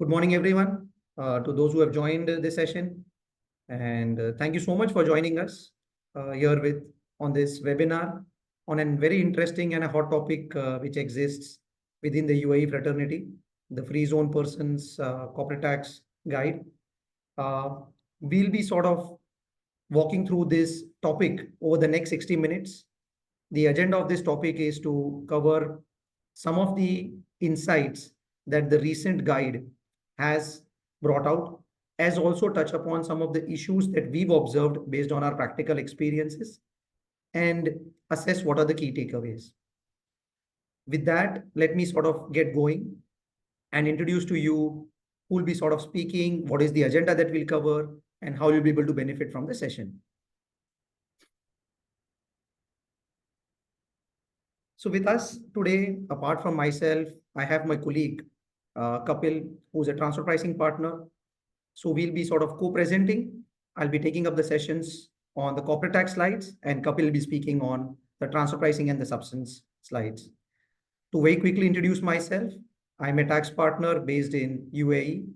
Good morning, everyone, to those who have joined this session. And thank you so much for joining us here on this webinar on a very interesting and a hot topic which exists within the UAE fraternity, the Free Zone Persons Corporate Tax Guide. We'll be sort of walking through this topic over the next 60 minutes. The agenda of this topic is to cover some of the insights that the recent guide has brought out, as also touch upon some of the issues that we've observed based on our practical experiences and assess what are the key takeaways. With that, let me sort of get going and introduce to you who will be sort of speaking, what is the agenda that we'll cover, and how you'll be able to benefit from the session. So with us today, apart from myself, I have my colleague, Kapil, who's a transfer pricing partner. So we'll be sort of co-presenting. I'll be taking up the sessions on the corporate tax slides, and Kapil will be speaking on the transfer pricing and the substance slides. To very quickly introduce myself, I'm a tax partner based in UAE,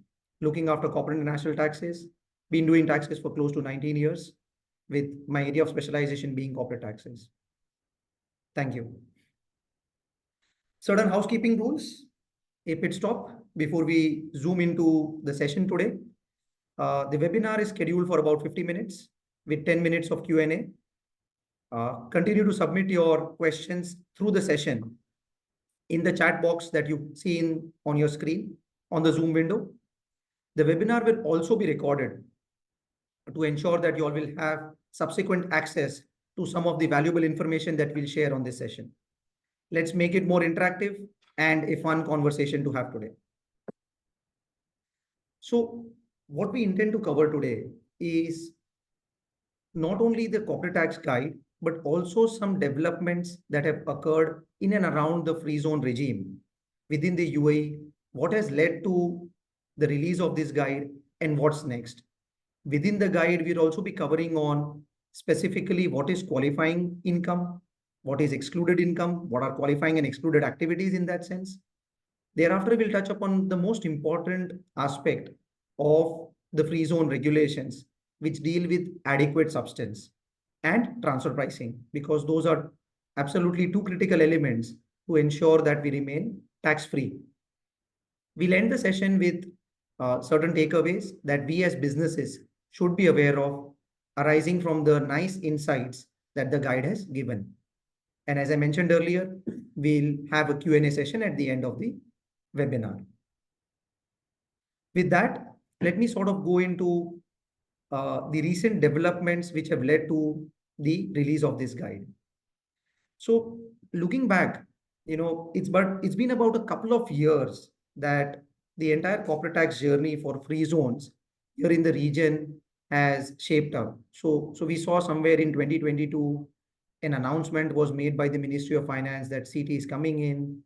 looking after corporate and national taxes. Been doing taxes for close to 19 years, with my area of specialization being corporate taxes. Thank you. Certain housekeeping rules, a pit stop before we zoom into the session today. The webinar is scheduled for about 50 minutes with 10 minutes of Q&A. Continue to submit your questions through the session in the chat box that you've seen on your screen on the Zoom window. The webinar will also be recorded to ensure that you all will have subsequent access to some of the valuable information that we'll share on this session. Let's make it more interactive and a fun conversation to have today. So what we intend to cover today is not only the corporate tax guide, but also some developments that have occurred in and around the free zone regime within the UAE, what has led to the release of this guide and what's next. Within the guide, we'll also be covering on specifically what is qualifying income, what is excluded income, what are qualifying and excluded activities in that sense. Thereafter, we'll touch upon the most important aspect of the free zone regulations, which deal with adequate substance and transfer pricing, because those are absolutely two critical elements to ensure that we remain tax-free. We'll end the session with certain takeaways that we as businesses should be aware of arising from the nice insights that the guide has given. And as I mentioned earlier, we'll have a Q&A session at the end of the webinar. With that, let me sort of go into the recent developments which have led to the release of this guide. So looking back, it's been about a couple of years that the entire corporate tax journey for free zones here in the region has shaped up. So we saw somewhere in 2022, an announcement was made by the Ministry of Finance that CT is coming in.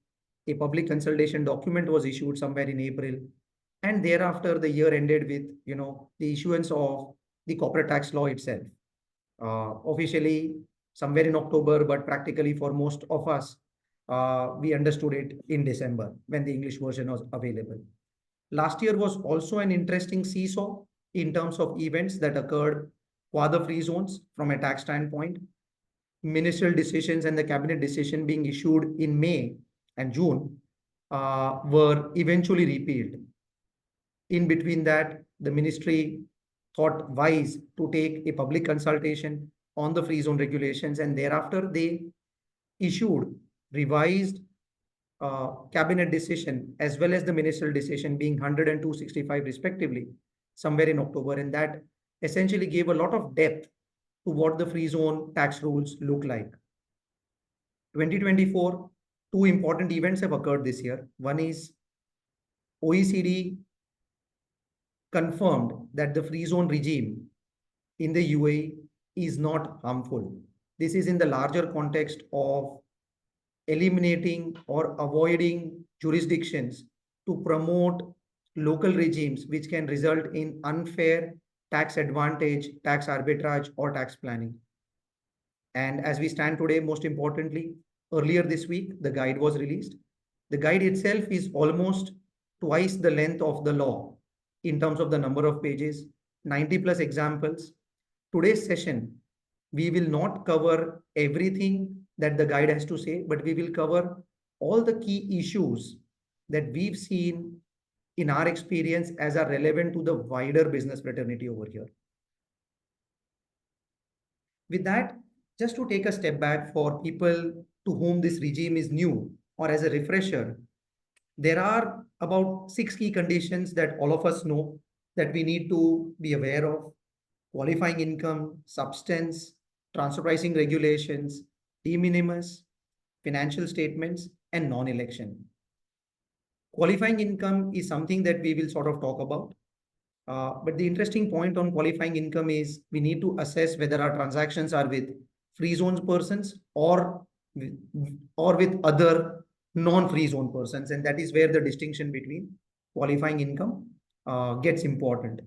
A public consultation document was issued somewhere in April. And thereafter, the year ended with, the issuance of the corporate tax law itself. Officially, somewhere in October, but practically for most of us, we understood it in December when the English version was available. Last year was also an interesting seesaw in terms of events that occurred for the free zones from a tax standpoint. Ministerial decisions and the cabinet decision being issued in May and June were eventually repealed. In between that, the ministry thought wise to take a public consultation on the free zone regulations, and thereafter they issued revised cabinet decision as well as the ministerial decision being 100 and 265 respectively somewhere in October, and that essentially gave a lot of depth to what the free zone tax rules look like. 2024, two important events have occurred this year. One is OECD confirmed that the free zone regime in the UAE is not harmful. This is in the larger context of eliminating or avoiding jurisdictions to promote local regimes which can result in unfair tax advantage, tax arbitrage, or tax planning. And as we stand today, most importantly, earlier this week, the guide was released. The guide itself is almost twice the length of the law in terms of the number of pages, 90 plus examples. Today's session, we will not cover everything that the guide has to say, but we will cover all the key issues that we've seen in our experience as are relevant to the wider business fraternity over here. With that, just to take a step back for people to whom this regime is new or as a refresher, there are about 6 key conditions that all of us know that we need to be aware of: qualifying income, substance, transfer pricing regulations, de minimis, financial statements, and non-election. Qualifying income is something that we will sort of talk about. But the interesting point on qualifying income is we need to assess whether our transactions are with free zones persons or with other non-free zone persons. And that is where the distinction between qualifying income gets important.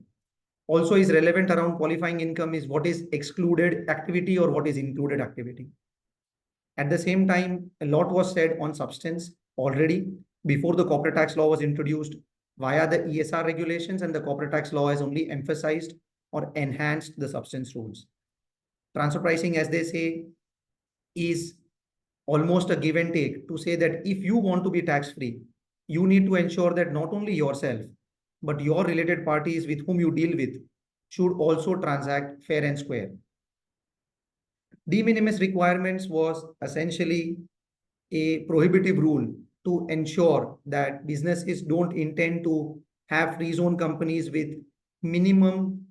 Also is relevant around qualifying income is what is excluded activity or what is included activity. At the same time, a lot was said on substance already before the corporate tax law was introduced via the ESR regulations, and the corporate tax law has only emphasized or enhanced the substance rules. Transfer pricing, as they say, is almost a give and take to say that if you want to be tax free, you need to ensure that not only yourself, but your related parties with whom you deal with should also transact fair and square. De minimis requirements was essentially a prohibitive rule to ensure that businesses don't intend to have free zone companies with minimum,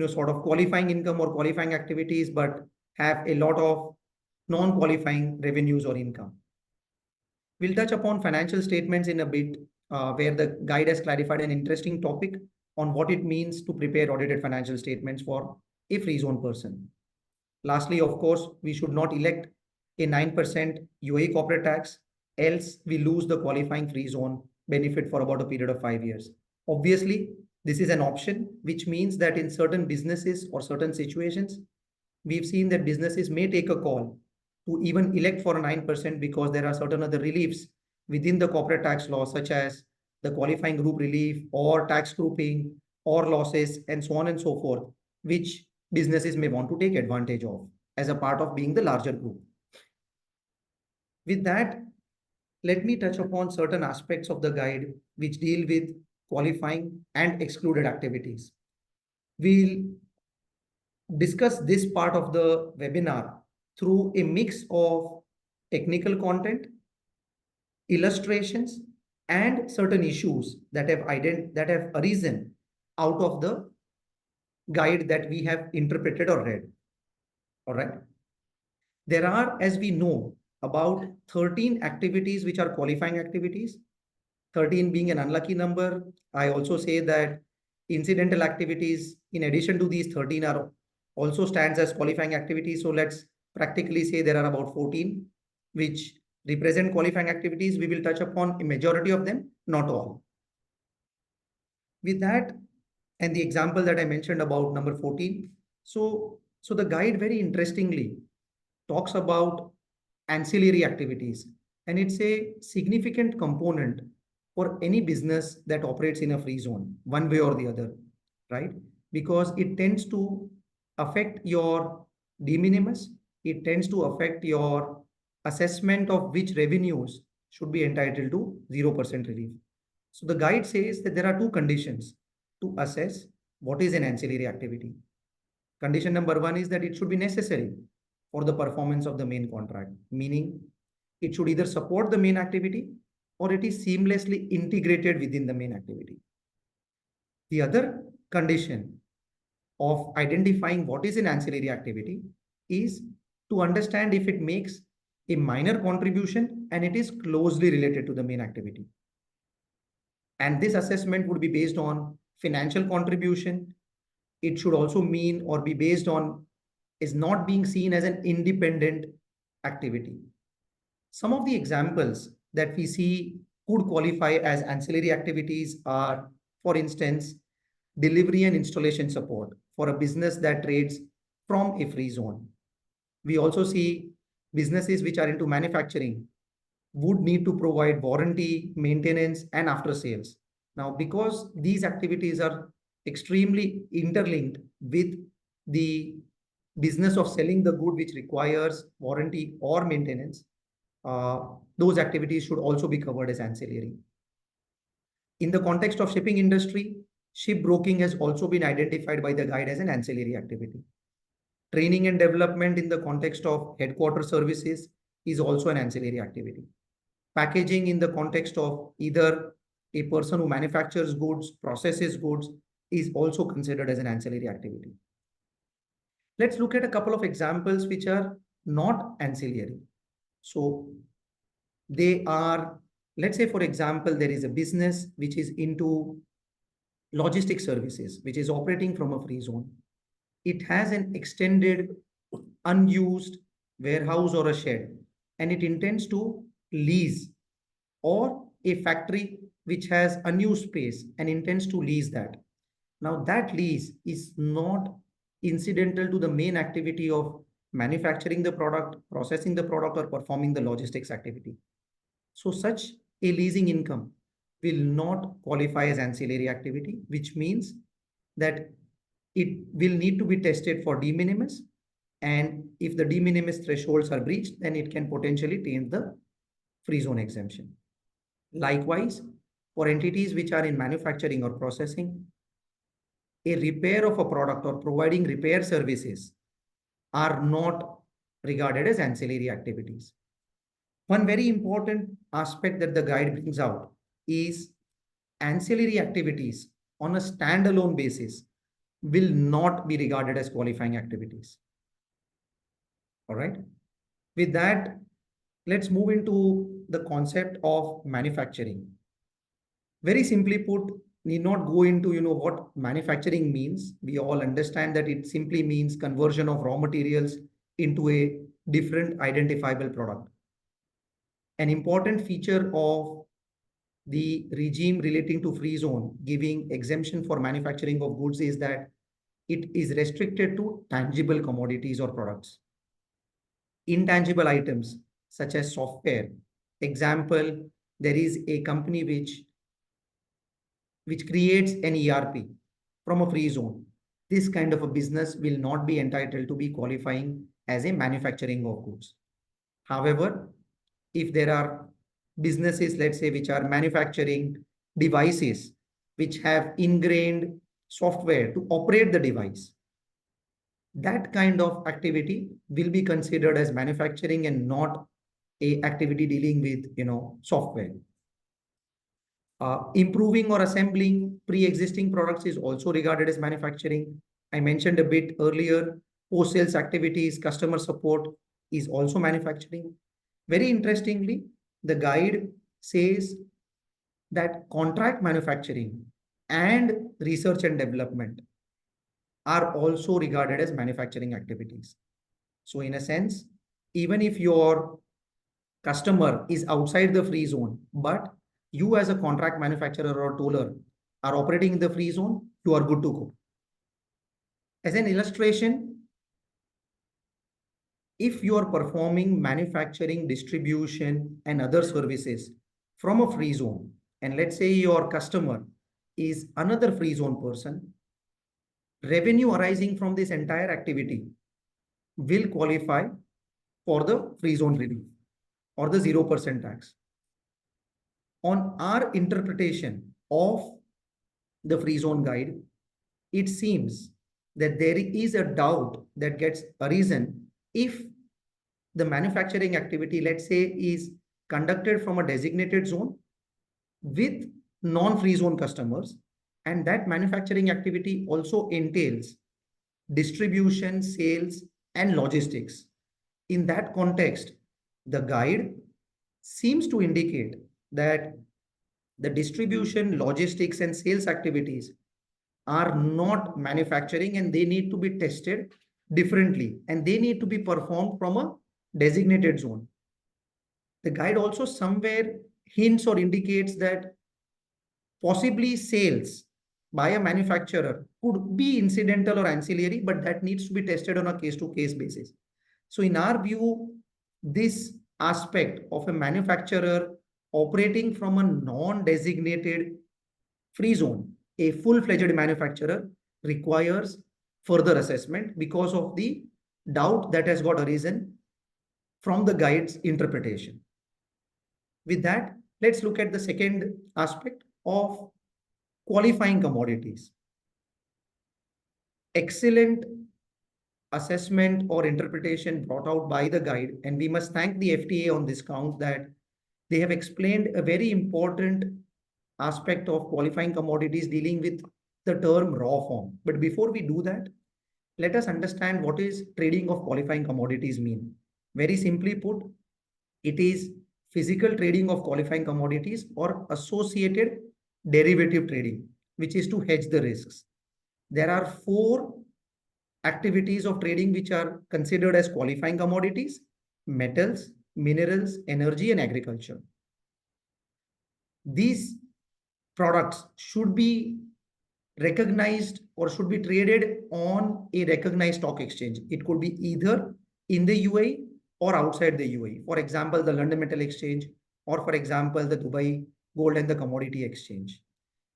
sort of qualifying income or qualifying activities, but have a lot of non-qualifying revenues or income. We'll touch upon financial statements in a bit, where the guide has clarified an interesting topic on what it means to prepare audited financial statements for a free zone person. Lastly, of course, we should not elect a 9% UAE corporate tax, else we lose the qualifying free zone benefit for about a period of 5 years. Obviously, this is an option, which means that in certain businesses or certain situations, we've seen that businesses may take a call to even elect for a 9% because there are certain other reliefs within the corporate tax law, such as the qualifying group relief or tax grouping or losses and so on and so forth, which businesses may want to take advantage of as a part of being the larger group. With that, let me touch upon certain aspects of the guide which deal with qualifying and excluded activities. We'll discuss this part of the webinar through a mix of technical content, illustrations, and certain issues that have arisen out of the guide that we have interpreted or read. All right. There are, as we know, about 13 activities which are qualifying activities, 13 being an unlucky number. I also say that incidental activities, in addition to these 13, are also stands as qualifying activities. So let's practically say there are about 14 which represent qualifying activities. We will touch upon a majority of them, not all. With that, and the example that I mentioned about number 14. So the guide very interestingly talks about ancillary activities, and it's a significant component for any business that operates in a free zone, one way or the other, right? Because it tends to affect your de minimis, it tends to affect your assessment of which revenues should be entitled to 0% relief. So the guide says that there are two conditions to assess what is an ancillary activity. Condition number one is that it should be necessary for the performance of the main contract, meaning it should either support the main activity or it is seamlessly integrated within the main activity. The other condition of identifying what is an ancillary activity is to understand if it makes a minor contribution and it is closely related to the main activity. And this assessment would be based on financial contribution. It should also mean or be based on is not being seen as an independent activity. Some of the examples that we see could qualify as ancillary activities are, for instance, delivery and installation support for a business that trades from a free zone. We also see businesses which are into manufacturing would need to provide warranty, maintenance, and after sales, Now, because these activities are extremely interlinked with the business of selling the good which requires warranty or maintenance, those activities should also be covered as ancillary. In the context of shipping industry, shipbroking has also been identified by the guide as an ancillary activity. Training and development in the context of headquarter services is also an ancillary activity. Packaging in the context of either a person who manufactures goods, processes goods, is also considered as an ancillary activity. Let's look at a couple of examples which are not ancillary. So they are, let's say, for example, there is a business which is into logistic services, which is operating from a free zone. It has an extended, unused warehouse or a shed, and it intends to lease, or a factory which has unused space and intends to lease that. Now, that lease is not incidental to the main activity of manufacturing the product, processing the product, or performing the logistics activity. So such a leasing income will not qualify as ancillary activity, which means that it will need to be tested for de minimis. And if the de minimis thresholds are breached, then it can potentially taint the free zone exemption. Likewise, for entities which are in manufacturing or processing, a repair of a product or providing repair services are not regarded as ancillary activities. One very important aspect that the guide brings out is ancillary activities on a standalone basis will not be regarded as qualifying activities. All right. With that, let's move into the concept of manufacturing. Very simply put, need not go into what manufacturing means. We all understand that it simply means conversion of raw materials into a different identifiable product. An important feature of the regime relating to free zone giving exemption for manufacturing of goods is that it is restricted to tangible commodities or products. Intangible items such as software. Example, there is a company which creates an ERP from a free zone. This kind of a business will not be entitled to be qualifying as a manufacturing of goods. However, if there are businesses, let's say, which are manufacturing devices which have ingrained software to operate the device, that kind of activity will be considered as manufacturing and not a activity dealing with software. Improving or assembling pre-existing products is also regarded as manufacturing. I mentioned a bit earlier, post-sales activities, customer support is also manufacturing. Very interestingly, the guide says that contract manufacturing and research and development are also regarded as manufacturing activities. So in a sense, even if your customer is outside the free zone, but you as a contract manufacturer or toller are operating in the free zone, you are good to go. As an illustration, if you are performing manufacturing, distribution, and other services from a free zone, and let's say your customer is another free zone person, revenue arising from this entire activity will qualify for the free zone relief or the 0% tax. On our interpretation of the free zone guide, it seems that there is a doubt that gets arisen if the manufacturing activity, let's say, is conducted from a designated zone with non-free zone customers, and that manufacturing activity also entails distribution, sales, and logistics. In that context, the guide seems to indicate that the distribution, logistics, and sales activities are not manufacturing, and they need to be tested differently, and they need to be performed from a designated zone. The guide also somewhere hints or indicates that possibly sales by a manufacturer could be incidental or ancillary, but that needs to be tested on a case-to-case basis. So in our view, this aspect of a manufacturer operating from a non-designated free zone, a full-fledged manufacturer, requires further assessment because of the doubt that has got arisen from the guide's interpretation. With that, let's look at the second aspect of qualifying commodities. Excellent assessment or interpretation brought out by the guide, and we must thank the FTA on this count that they have explained a very important aspect of qualifying commodities dealing with the term raw form. But before we do that, let us understand what is trading of qualifying commodities mean. Very simply put, it is physical trading of qualifying commodities or associated derivative trading, which is to hedge the risks. There are four activities of trading which are considered as qualifying commodities: metals, minerals, energy, and agriculture. These products should be recognized or should be traded on a recognized stock exchange. It could be either in the UAE or outside the UAE. For example, the London Metal Exchange, or for example, the Dubai Gold and the Commodity Exchange.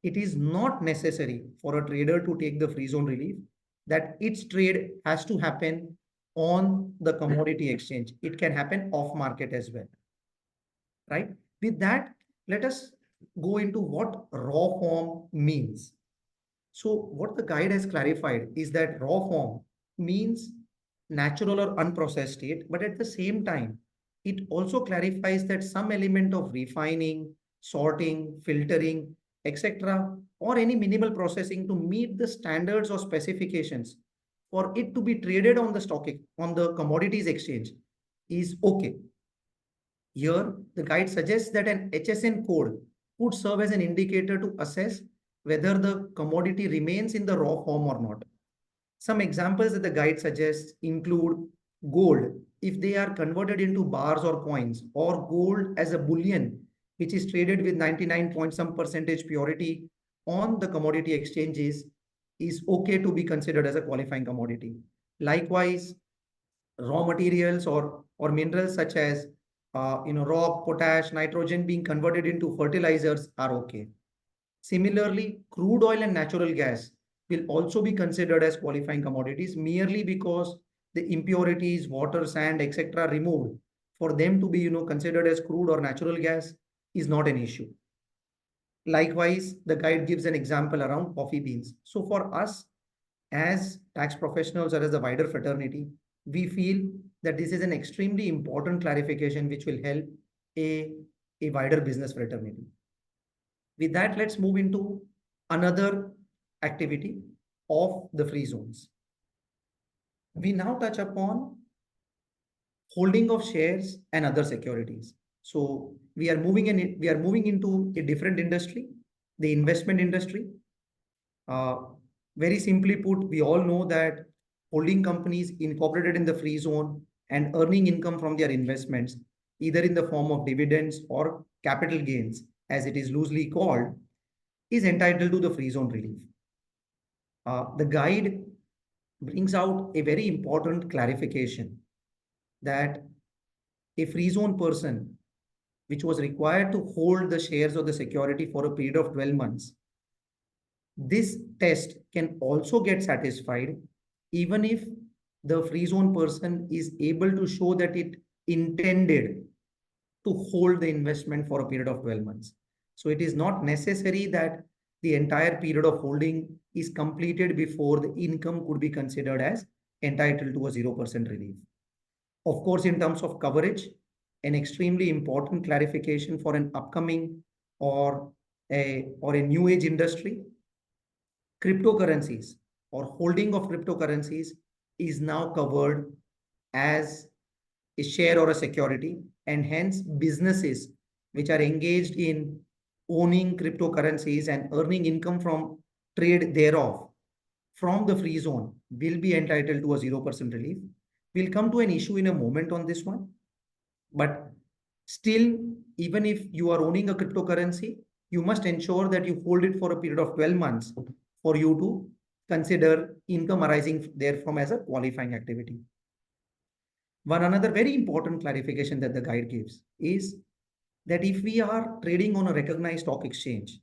It is not necessary for a trader to take the free zone relief that its trade has to happen on the commodity exchange. It can happen off market as well, right? With that, let us go into what raw form means. So what the guide has clarified is that raw form means natural or unprocessed state, but at the same time, it also clarifies that some element of refining, sorting, filtering, etc., or any minimal processing to meet the standards or specifications for it to be traded on the on the commodities exchange is okay. Here, the guide suggests that an HSN code would serve as an indicator to assess whether the commodity remains in the raw form or not. Some examples that the guide suggests include gold, if they are converted into bars or coins, or gold as a bullion, which is traded with 99 point some percentage purity on the commodity exchanges, is okay to be considered as a qualifying commodity. Likewise, raw materials or minerals such as rock, potash, nitrogen being converted into fertilizers are okay. Similarly, crude oil and natural gas will also be considered as qualifying commodities merely because the impurities, water, sand, etc. removed for them to be considered as crude or natural gas is not an issue. Likewise, the guide gives an example around coffee beans. So for us as tax professionals or as a wider fraternity, we feel that this is an extremely important clarification which will help a wider business fraternity. With that, let's move into another activity of the free zones. We now touch upon holding of shares and other securities. So we are moving into a different industry, the investment industry. Very simply put, we all know that holding companies incorporated in the free zone and earning income from their investments, either in the form of dividends or capital gains, as it is loosely called, is entitled to the free zone relief. The guide brings out a very important clarification that a free zone person, which was required to hold the shares of the security for a period of 12 months, this test can also get satisfied even if the free zone person is able to show that it intended to hold the investment for a period of 12 months. So it is not necessary that the entire period of holding is completed before the income could be considered as entitled to a 0% relief. Of course, in terms of coverage, an extremely important clarification for an upcoming or a new age industry, cryptocurrencies or holding of cryptocurrencies is now covered as a share or a security, and hence businesses which are engaged in owning cryptocurrencies and earning income from trade thereof from the free zone will be entitled to a 0% relief. We'll come to an issue in a moment on this one, but still, even if you are owning a cryptocurrency, you must ensure that you hold it for a period of 12 months for you to consider income arising therefrom as a qualifying activity. One another very important clarification that the guide gives is that if we are trading on a recognized stock exchange,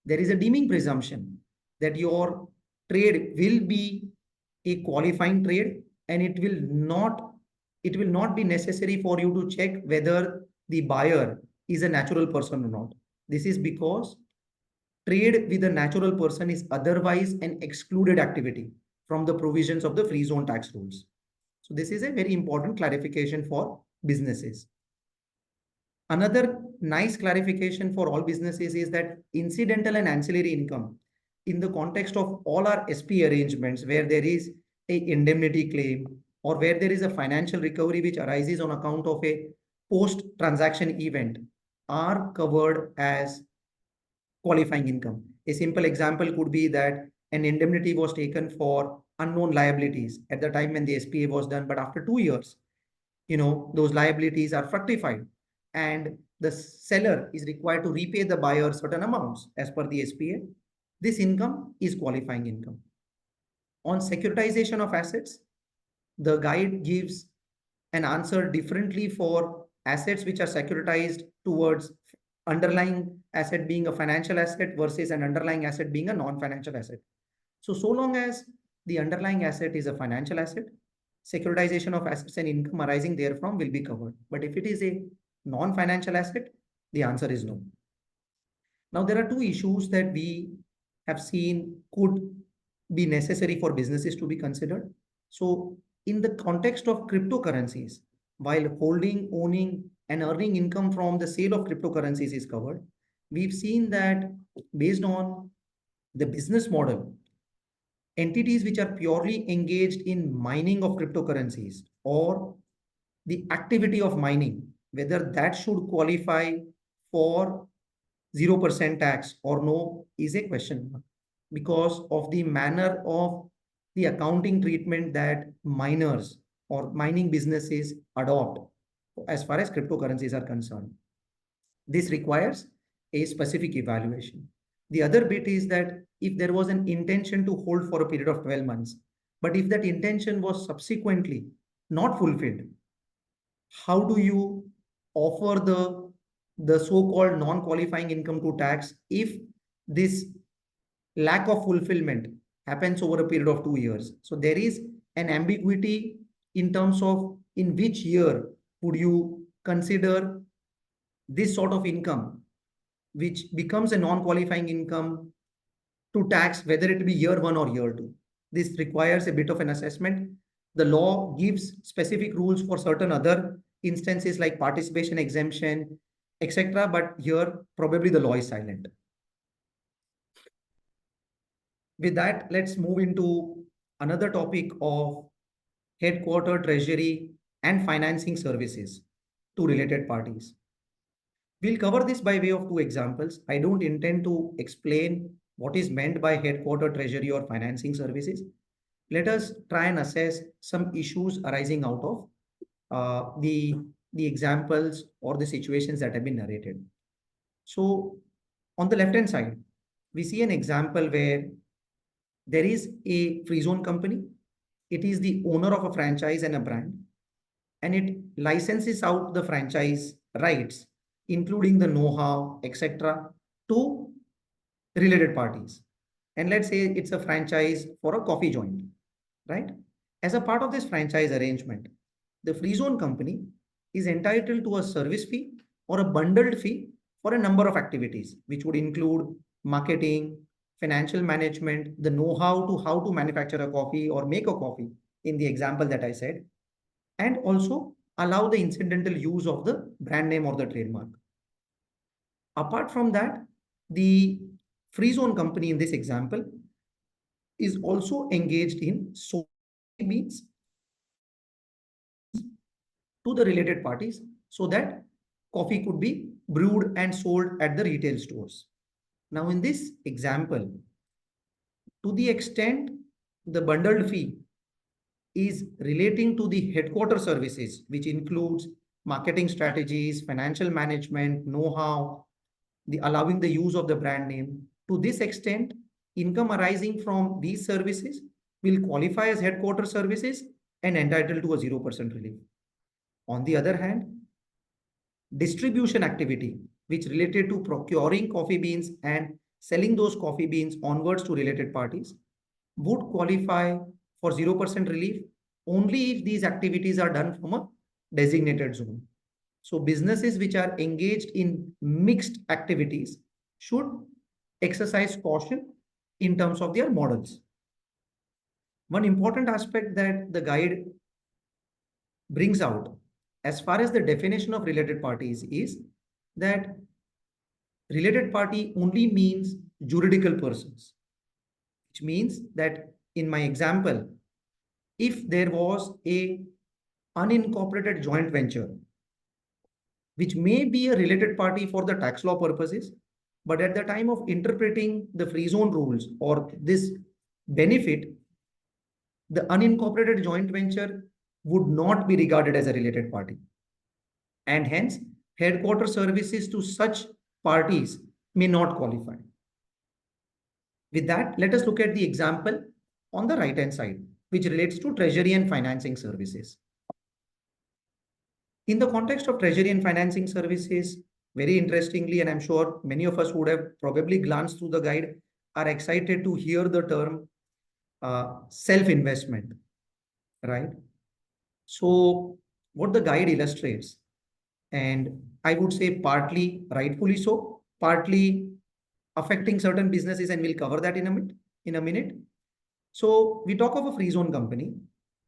there is a deeming presumption that your trade will be a qualifying trade, and it will not be necessary for you to check whether the buyer is a natural person or not. This is because trade with a natural person is otherwise an excluded activity from the provisions of the free zone tax rules. So this is a very important clarification for businesses. Another nice clarification for all businesses is that incidental and ancillary income in the context of all our SP arrangements where there is a indemnity claim or where there is a financial recovery which arises on account of a post transaction event are covered as qualifying income. A simple example could be that an indemnity was taken for unknown liabilities at the time when the SPA was done, but after 2 years, those liabilities are fructified and the seller is required to repay the buyer certain amounts as per the SPA. This income is qualifying income. On securitization of assets, the guide gives an answer differently for assets which are securitized towards underlying asset being a financial asset versus an underlying asset being a non-financial asset. So long as the underlying asset is a financial asset, securitization of assets and income arising therefrom will be covered. But if it is a non-financial asset, the answer is no. Now, there are two issues that we have seen could be necessary for businesses to be considered. So, in the context of cryptocurrencies, while holding, owning, and earning income from the sale of cryptocurrencies is covered, we've seen that based on the business model, entities which are purely engaged in mining of cryptocurrencies or the activity of mining, whether that should qualify for 0% tax or no is a question mark because of the manner of the accounting treatment that miners or mining businesses adopt as far as cryptocurrencies are concerned. This requires a specific evaluation. The other bit is that if there was an intention to hold for a period of 12 months, but if that intention was subsequently not fulfilled, how do you offer the so-called non-qualifying income to tax if this lack of fulfillment happens over a period of 2 years? So there is an ambiguity in terms of in which year would you consider this sort of income, which becomes a non-qualifying income to tax, whether it be year one or year two. This requires a bit of an assessment. The law gives specific rules for certain other instances like participation exemption, etc. But here, probably the law is silent. With that, let's move into another topic of headquarter, treasury, and financing services to related parties. We'll cover this by way of two examples. I don't intend to explain what is meant by headquarter, treasury, or financing services. Let us try and assess some issues arising out of the examples or the situations that have been narrated. So on the left-hand side, we see an example where there is a free zone company. It is the owner of a franchise and a brand, and it licenses out the franchise rights, including the know-how, etc., to related parties. And let's say it's a franchise for a coffee joint, right? As a part of this franchise arrangement, the free zone company is entitled to a service fee or a bundled fee for a number of activities, which would include marketing, financial management, the know-how to how to manufacture a coffee or make a coffee in the example that I said, and also allow the incidental use of the brand name or the trademark. Apart from that, the free zone company in this example is also engaged in sourcing beans to the related parties so that coffee could be brewed and sold at the retail stores. Now, in this example, to the extent the bundled fee is relating to the headquarter services, which includes marketing strategies, financial management, know-how, the allowing the use of the brand name. To this extent, income arising from these services will qualify as headquarter services and entitled to a 0% relief. On the other hand, distribution activity, which related to procuring coffee beans and selling those coffee beans onwards to related parties would qualify for 0% relief only if these activities are done from a designated zone. So businesses which are engaged in mixed activities should exercise caution in terms of their models. One important aspect that the guide brings out as far as the definition of related parties is that related party only means juridical persons, which means that in my example, if there was a unincorporated joint venture, which may be a related party for the tax law purposes, but at the time of interpreting the free zone rules or this benefit, the unincorporated joint venture would not be regarded as a related party. And hence, headquarter services to such parties may not qualify. With that, let us look at the example on the right-hand side, which relates to treasury and financing services. In the context of treasury and financing services, very interestingly, and I'm sure many of us would have probably glanced through the guide, are excited to hear the term self-investment, right? So what the guide illustrates, and I would say partly rightfully so, partly affecting certain businesses, and we'll cover that in a minute. So we talk of a free zone company.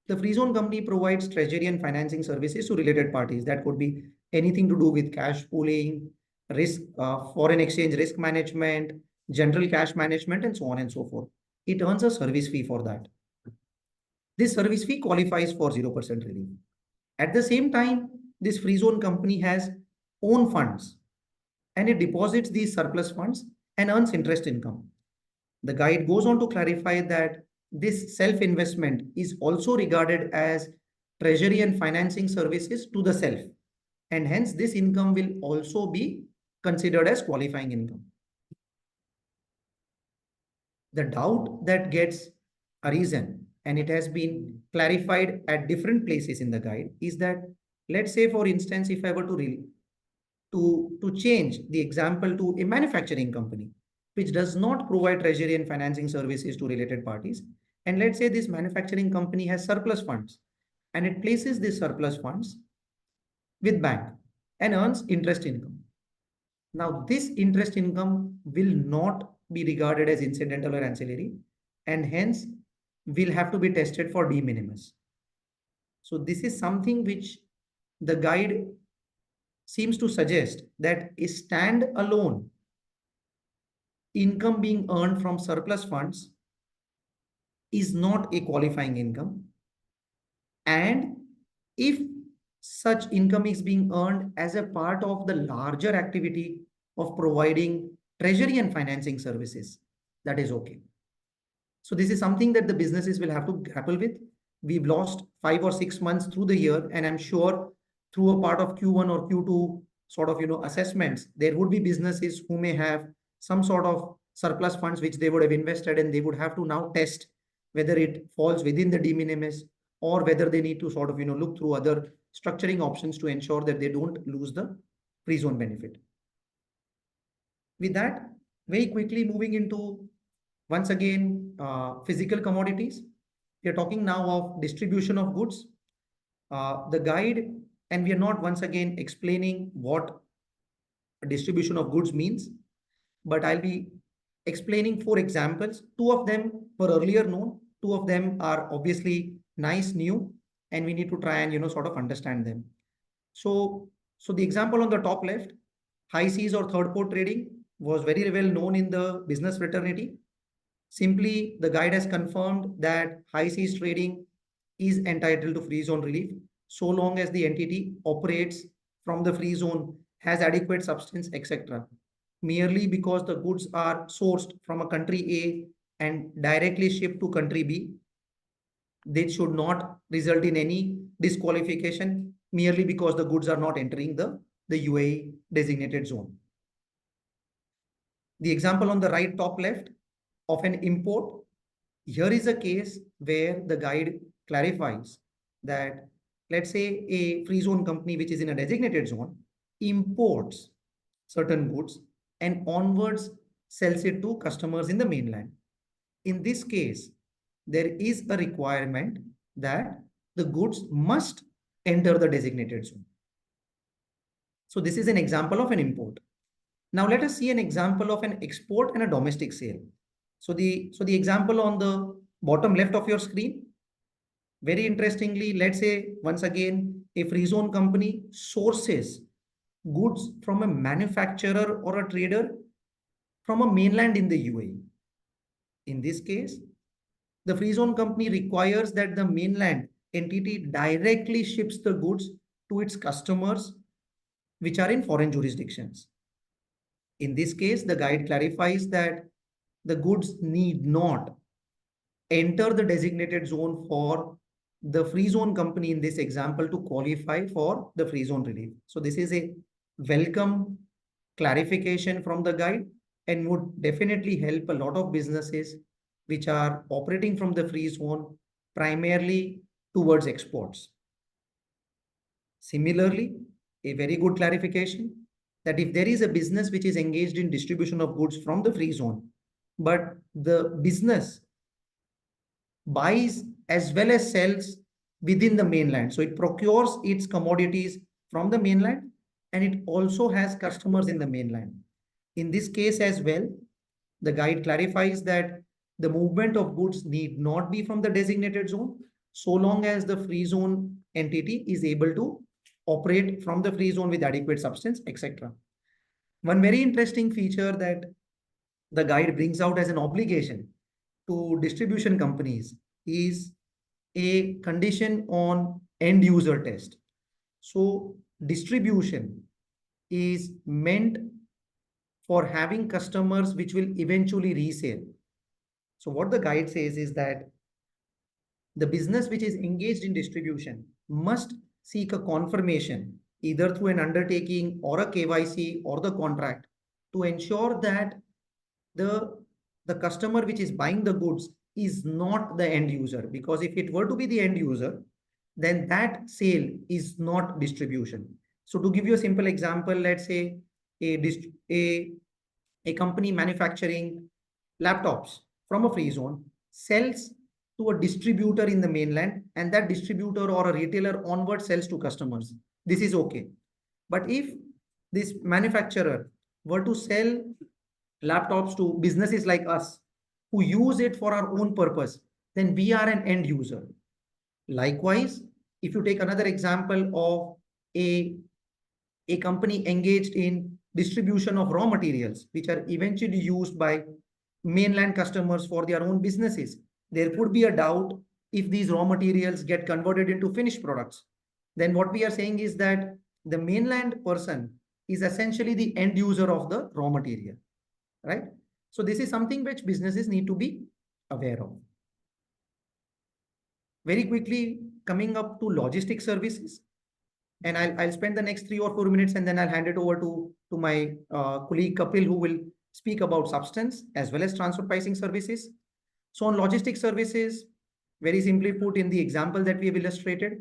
The free zone company provides treasury and financing services to related parties. That could be anything to do with cash pooling, risk, foreign exchange risk management, general cash management, and so on and so forth. It earns a service fee for that. This service fee qualifies for 0% relief. At the same time, this free zone company has own funds and it deposits these surplus funds and earns interest income. The guide goes on to clarify that this self-investment is also regarded as treasury and financing services to the self. And hence, this income will also be considered as qualifying income. The doubt that gets arisen, and it has been clarified at different places in the guide, is that, let's say, for instance, if I were to change the example to a manufacturing company, which does not provide treasury and financing services to related parties. And let's say this manufacturing company has surplus funds and it places these surplus funds with bank and earns interest income. Now, this interest income will not be regarded as incidental or ancillary and hence will have to be tested for de minimis. So this is something which the guide seems to suggest that a stand-alone income being earned from surplus funds is not a qualifying income. And if such income is being earned as a part of the larger activity of providing treasury and financing services, that is okay. So this is something that the businesses will have to grapple with. We've lost 5 or 6 months through the year, and I'm sure through a part of Q1 or Q2 sort of assessments, there would be businesses who may have some sort of surplus funds which they would have invested, and they would have to now test whether it falls within the de minimis or whether they need to sort of look through other structuring options to ensure that they don't lose the free zone benefit. With that, very quickly moving into once again physical commodities. We are talking now of distribution of goods. The guide, and we are not once again explaining what distribution of goods means, but I'll be explaining 4 examples. 2 of them were earlier known. 2 of them are obviously nice, new, and we need to try and sort of understand them. So the example on the top left, high seas or third port trading, was very well known in the business fraternity. Simply, the guide has confirmed that high seas trading is entitled to free zone relief so long as the entity operates from the free zone, has adequate substance, etc. Merely because the goods are sourced from a country A and directly shipped to country B, they should not result in any disqualification merely because the goods are not entering the UAE designated zone. The example on the right top left of an import, here is a case where the guide clarifies that, let's say, a free zone company which is in a designated zone imports certain goods and onwards sells it to customers in the mainland. In this case, there is a requirement that the goods must enter the designated zone. So this is an example of an import. Now let us see an example of an export and a domestic sale. So the example on the bottom left of your screen, very interestingly, let's say once again, a free zone company sources goods from a manufacturer or a trader from a mainland in the UAE. In this case, the free zone company requires that the mainland entity directly ships the goods to its customers, which are in foreign jurisdictions. In this case, the guide clarifies that the goods need not enter the designated zone for the free zone company in this example to qualify for the free zone relief. So this is a welcome clarification from the guide and would definitely help a lot of businesses which are operating from the free zone primarily towards exports. Similarly, a very good clarification that if there is a business which is engaged in distribution of goods from the free zone, but the business buys as well as sells within the mainland. So it procures its commodities from the mainland and it also has customers in the mainland. In this case as well, the guide clarifies that the movement of goods need not be from the designated zone so long as the free zone entity is able to operate from the free zone with adequate substance, etc. One very interesting feature that the guide brings out as an obligation to distribution companies is a condition on end user test. So distribution is meant for having customers which will eventually resell. So what the guide says is that the business which is engaged in distribution must seek a confirmation either through an undertaking or a KYC or the contract to ensure that the customer which is buying the goods is not the end user, because if it were to be the end user, then that sale is not distribution. So to give you a simple example, let's say a company manufacturing laptops from a free zone sells to a distributor in the mainland, and that distributor or a retailer onward sells to customers. This is okay. But if this manufacturer were to sell laptops to businesses like us who use it for our own purpose, then we are an end user. Likewise, if you take another example of a company engaged in distribution of raw materials, which are eventually used by mainland customers for their own businesses, there could be a doubt if these raw materials get converted into finished products. Then what we are saying is that the mainland person is essentially the end user of the raw material, right? So this is something which businesses need to be aware of. Very quickly, coming up to logistic services, and I'll spend the next 3 or 4 minutes and then I'll hand it over to my colleague Kapil, who will speak about substance as well as transfer pricing services. So on logistic services, very simply put, in the example that we have illustrated,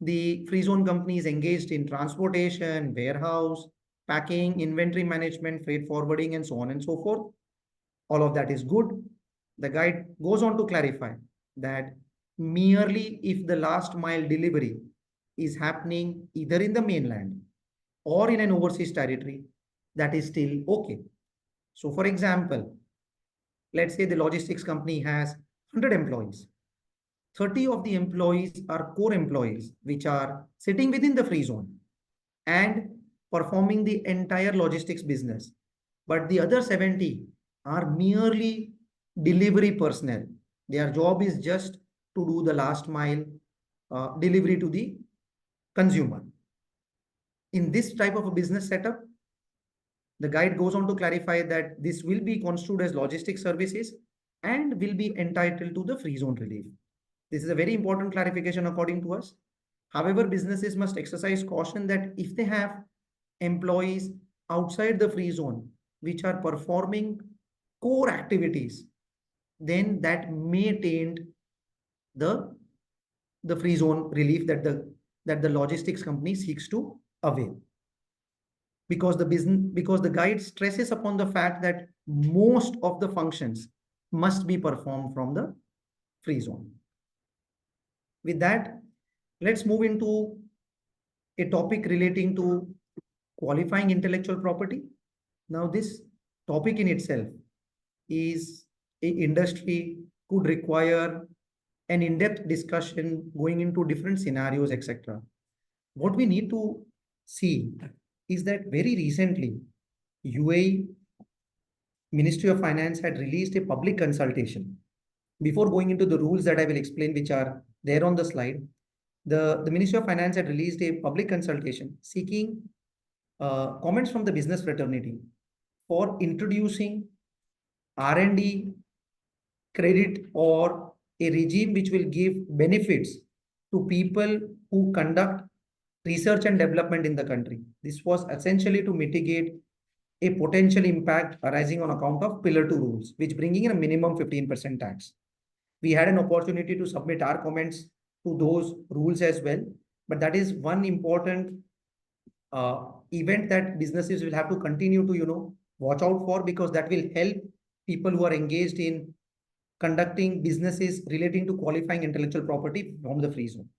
the free zone company is engaged in transportation, warehouse, packing, inventory management, freight forwarding, and so on and so forth. All of that is good. The guide goes on to clarify that merely if the last mile delivery is happening either in the mainland or in an overseas territory, that is still okay. So for example, let's say the logistics company has 100 employees. 30 of the employees are core employees, which are sitting within the free zone and performing the entire logistics business. But the other 70 are merely delivery personnel. Their job is just to do the last mile delivery to the consumer. In this type of a business setup, the guide goes on to clarify that this will be construed as logistic services and will be entitled to the free zone relief. This is a very important clarification according to us. However, businesses must exercise caution that if they have employees outside the free zone which are performing core activities, then that may taint the free zone relief that the logistics company seeks to avail. Because the guide stresses upon the fact that most of the functions must be performed from the free zone. With that, let's move into a topic relating to qualifying intellectual property. Now, this topic in itself is a industry could require an in-depth discussion going into different scenarios, etc. What we need to see is that very recently, UAE Ministry of Finance had released a public consultation. Before going into the rules that I will explain, which are there on the slide, the Ministry of Finance had released a public consultation seeking comments from the business fraternity for introducing R&D credit or a regime which will give benefits to people who conduct research and development in the country. This was essentially to mitigate a potential impact arising on account of Pillar 2 rules, which bringing in a minimum 15% tax. We had an opportunity to submit our comments to those rules as well, but that is one important event that businesses will have to continue to watch out for, because that will help people who are engaged in conducting businesses relating to qualifying intellectual property from the free zone.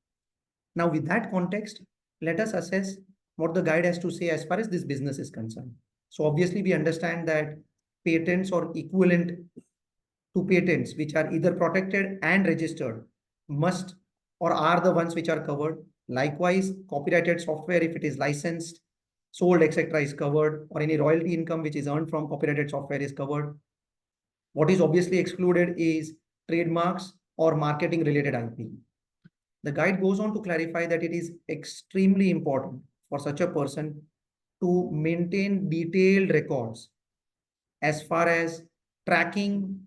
Now, with that context, let us assess what the guide has to say as far as this business is concerned. So obviously, we understand that patents or equivalent to patents, which are either protected and registered, must or are the ones which are covered. Likewise, copyrighted software, if it is licensed, sold, etc., is covered, or any royalty income which is earned from copyrighted software is covered. What is obviously excluded is trademarks or marketing related IP. The guide goes on to clarify that it is extremely important for such a person to maintain detailed records as far as tracking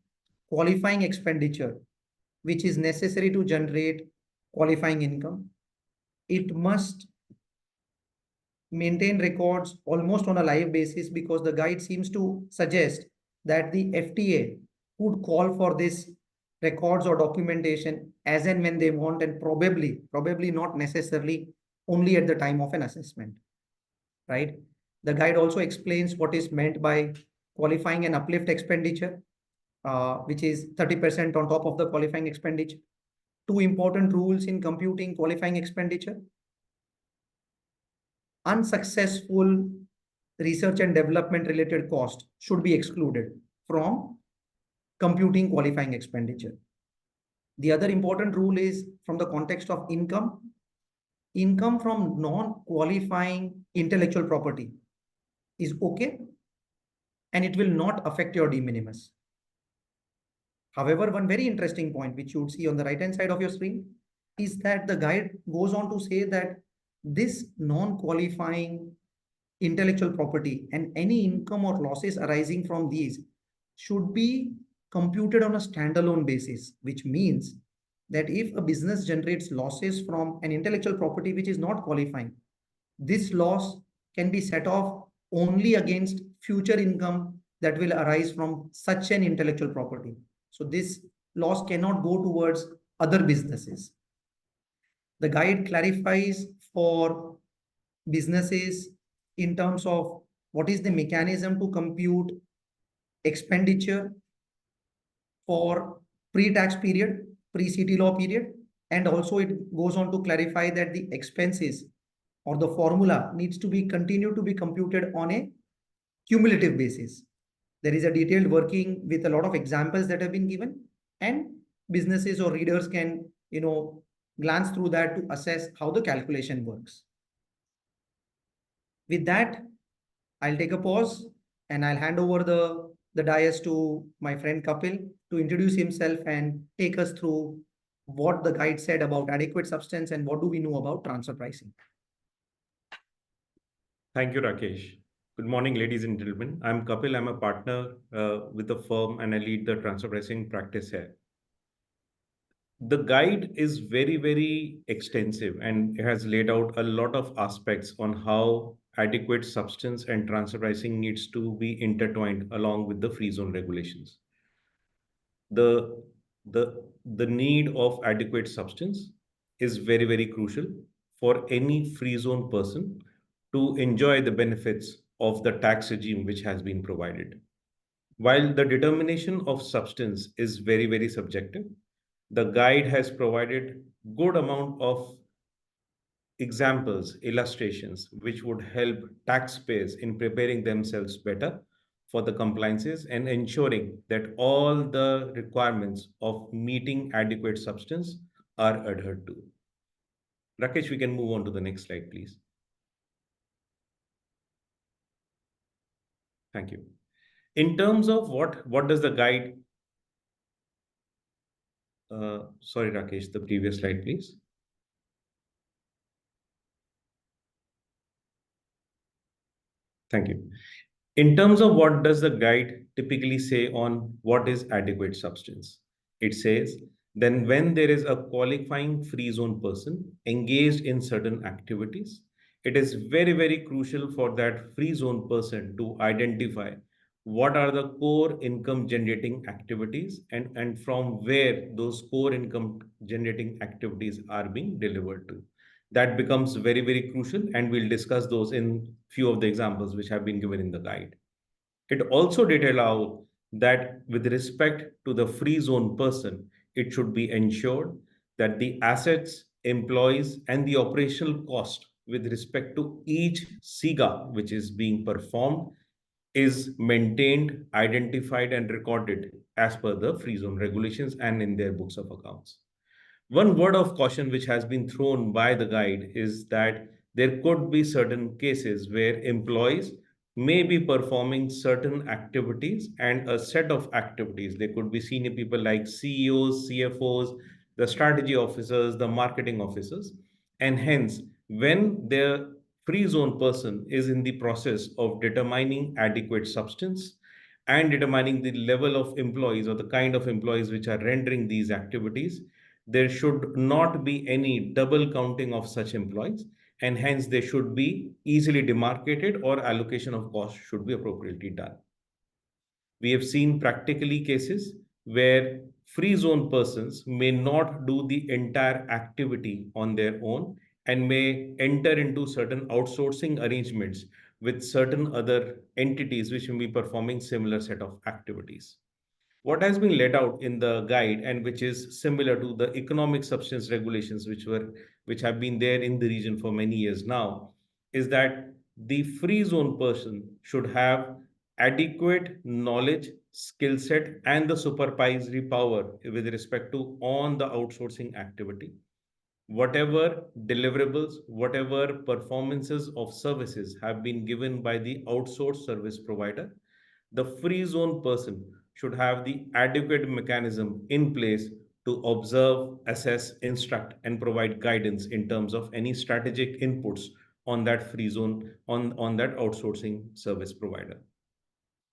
qualifying expenditure, which is necessary to generate qualifying income. It must maintain records almost on a live basis, because the guide seems to suggest that the FTA would call for this records or documentation as and when they want, and probably not necessarily only at the time of an assessment, right? The guide also explains what is meant by qualifying an uplift expenditure, which is 30% on top of the qualifying expenditure. Two important rules in computing qualifying expenditure: unsuccessful research and development related cost should be excluded from computing qualifying expenditure. The other important rule is from the context of income. Income from non-qualifying intellectual property is okay, and it will not affect your de minimis. However, one very interesting point which you would see on the right-hand side of your screen is that the guide goes on to say that this non-qualifying intellectual property and any income or losses arising from these should be computed on a standalone basis, which means that if a business generates losses from an intellectual property which is not qualifying, this loss can be set off only against future income that will arise from such an intellectual property. So this loss cannot go towards other businesses. The guide clarifies for businesses in terms of what is the mechanism to compute expenditure for pre-tax period, pre-CT law period, and also it goes on to clarify that the expenses or the formula needs to be continued to be computed on a cumulative basis. There is a detailed working with a lot of examples that have been given, and businesses or readers can glance through that to assess how the calculation works. With that, I'll take a pause and I'll hand over the dais to my friend Kapil to introduce himself and take us through what the guide said about adequate substance and what do we know about transfer pricing. Thank you, Rakesh. Good morning, ladies and gentlemen. I'm Kapil. I'm a partner with the firm and I lead the transfer pricing practice here. The guide is very, very extensive and it has laid out a lot of aspects on how adequate substance and transfer pricing needs to be intertwined along with the free zone regulations. The, the need of adequate substance is very, very crucial for any free zone person to enjoy the benefits of the tax regime which has been provided. While the determination of substance is very, very subjective, the guide has provided good amount of examples, illustrations, which would help taxpayers in preparing themselves better for the compliances and ensuring that all the requirements of meeting adequate substance are adhered to. Rakesh, we can move on to the next slide, please. Thank you. In terms of what does the guide, sorry, Rakesh, the previous slide, please. Thank you. In terms of what does the guide typically say on what is adequate substance? It says, then when there is a qualifying free zone person engaged in certain activities, it is very, very crucial for that free zone person to identify what are the core income generating activities and from where those core income generating activities are being delivered to. That becomes very, very crucial, and we'll discuss those in few of the examples which have been given in the guide. It also detail out that with respect to the free zone person, it should be ensured that the assets, employees, and the operational cost with respect to each SIGA which is being performed is maintained, identified, and recorded as per the free zone regulations and in their books of accounts. One word of caution which has been thrown by the guide is that there could be certain cases where employees may be performing certain activities and a set of activities. They could be senior people like CEOs, CFOs, the strategy officers, the marketing officers. And hence, when the free zone person is in the process of determining adequate substance and determining the level of employees or the kind of employees which are rendering these activities, there should not be any double counting of such employees, and hence they should be easily demarcated or allocation of cost should be appropriately done. We have seen practically cases where free zone persons may not do the entire activity on their own and may enter into certain outsourcing arrangements with certain other entities which will be performing similar set of activities. What has been laid out in the guide and which is similar to the economic substance regulations which have been there in the region for many years now is that the free zone person should have adequate knowledge, skill set, and the supervisory power with respect to on the outsourcing activity. Whatever deliverables, whatever performances of services have been given by the outsourced service provider, the free zone person should have the adequate mechanism in place to observe, assess, instruct, and provide guidance in terms of any strategic inputs on that free zone, on that outsourcing service provider.